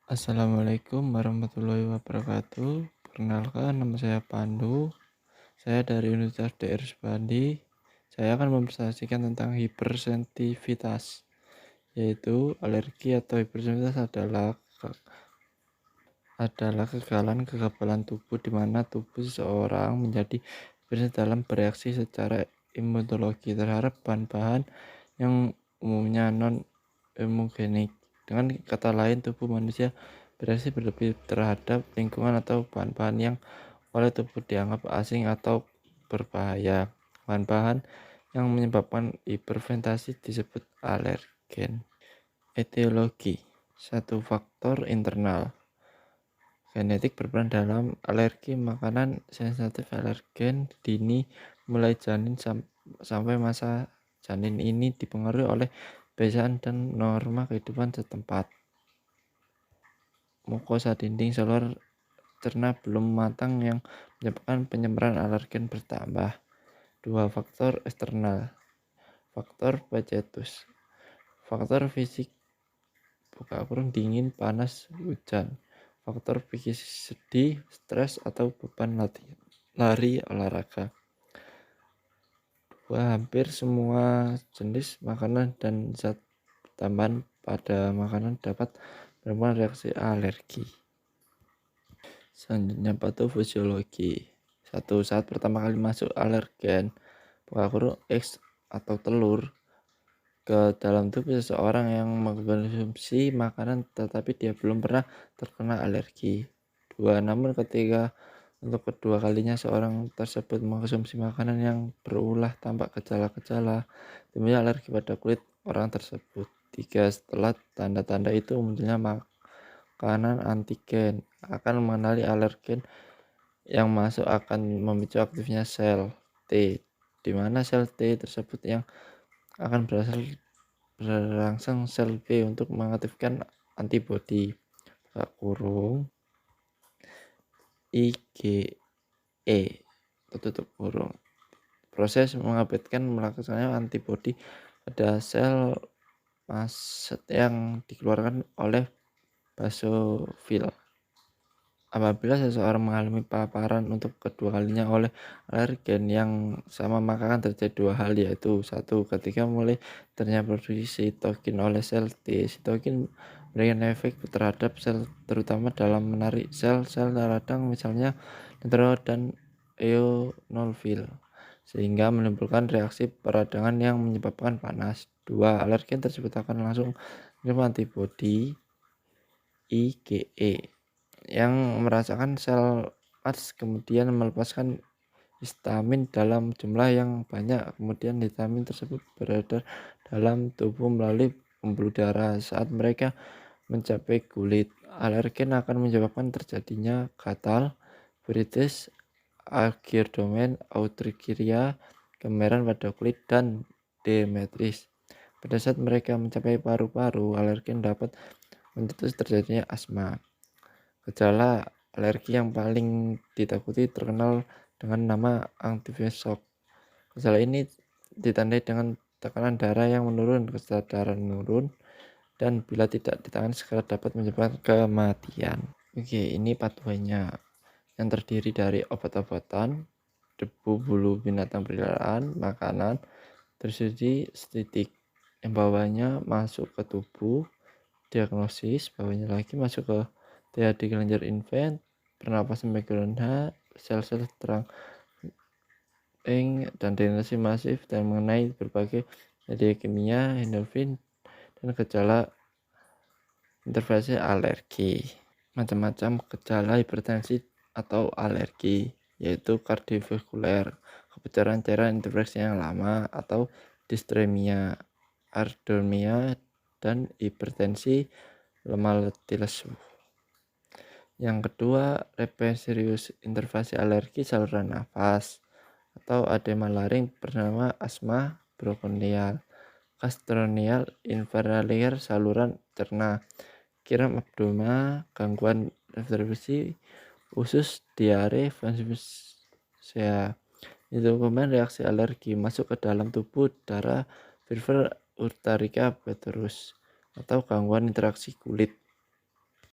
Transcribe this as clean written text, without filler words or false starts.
Assalamualaikum warahmatullahi wabarakatuh. Perkenalkan, nama saya Pandu. Saya dari Universitas DR Bandi. Saya akan mempresentasikan tentang hipersensitivitas, yaitu alergi atau hipersensitivitas adalah kekebalan tubuh di mana tubuh seseorang menjadi hipersensitif dalam bereaksi secara imunologi terhadap bahan-bahan yang umumnya non-imunogenik. Dengan kata lain, tubuh manusia bereaksi berlebih terhadap lingkungan atau bahan-bahan yang oleh tubuh dianggap asing atau berbahaya. Bahan-bahan yang menyebabkan hiperfermentasi disebut alergen. Etiologi: satu, faktor internal. Genetik berperan dalam alergi makanan. Sensitif alergen dini mulai janin sampai masa janin ini dipengaruhi oleh kebiasaan dan norma kehidupan setempat. Mukosa dinding saluran cerna belum matang yang menyebabkan penyebaran alergen bertambah. 2. Faktor eksternal. Faktor Pacetus. Faktor fisik dingin, panas, hujan. Faktor psikis sedih, stres, atau beban lari olahraga. 2. Hampir semua jenis makanan dan zat tambahan pada makanan dapat menimbulkan reaksi alergi. Selanjutnya, patofisiologi. 1. Saat pertama kali masuk alergen X atau telur ke dalam tubuh seseorang yang mengkonsumsi makanan tetapi dia belum pernah terkena alergi. 2. Namun ketika untuk kedua kalinya seorang tersebut mengkonsumsi makanan yang berulah tanpa gejala-gejala, timbulnya alergi pada kulit orang tersebut. 3. Setelah tanda-tanda itu munculnya makanan antigen akan mengenali alergen yang masuk akan memicu aktifnya sel T, di mana sel T tersebut yang akan berangsang sel B untuk mengaktifkan antibodi IgE tutup kurung. Proses mengabaikan melaksanakan antibodi pada sel mast yang dikeluarkan oleh basofil. Apabila seseorang mengalami paparan untuk kedua kalinya oleh alergen yang sama, maka akan terjadi dua hal, yaitu 1. Ketika mulai terjadinya produksi sitokin oleh sel T. Sitokin memberikan efek terhadap sel terutama dalam menarik sel-sel radang misalnya neutron dan eosinofil, sehingga menimbulkan reaksi peradangan yang menyebabkan panas. 2. Alergen tersebut akan langsung mengirim antibodi IgE yang merasakan sel mast, kemudian melepaskan histamin dalam jumlah yang banyak. Kemudian histamin tersebut beredar dalam tubuh melalui pembuluh darah. Saat mereka mencapai kulit, alergen akan menyebabkan terjadinya gatal, beritis, algirdomen, urticaria, kemerahan pada kulit, dan dermatitis. Pada saat mereka mencapai paru-paru, alergen dapat mencetus terjadinya asma. Gejala alergi yang paling ditakuti terkenal dengan nama activation shock. Gejala ini ditandai dengan tekanan darah yang menurun, kesadaran menurun, dan bila tidak ditangani segera dapat menyebabkan kematian. Oke, ini pathway-nya yang terdiri dari obat-obatan, debu bulu binatang peliharaan, makanan, tersudi estetik yang bawahnya masuk ke tubuh, diagnosis, bawahnya lagi masuk ke THD kelenjar infant, pernapasan background H, sel-sel terang dan degenerasi masif, dan mengenai berbagai media kimia, endorfin, dan gejala intervensi alergi. Macam-macam gejala hipertensi atau alergi, yaitu kardiovaskuler, kebesaran cairan intervensi yang lama atau distremia, arrhythmia, dan hipertensi lemah letih lesu. Yang kedua, serius intervensi alergi saluran nafas atau edema laring bernama asma bronkial, gastrointestinal inferior saluran cerna, kram abdomen, gangguan respirasi, usus, diare, vasovagal. Itu kemudian reaksi alergi masuk ke dalam tubuh, darah, fever, urticaria, petrus, atau gangguan interaksi kulit.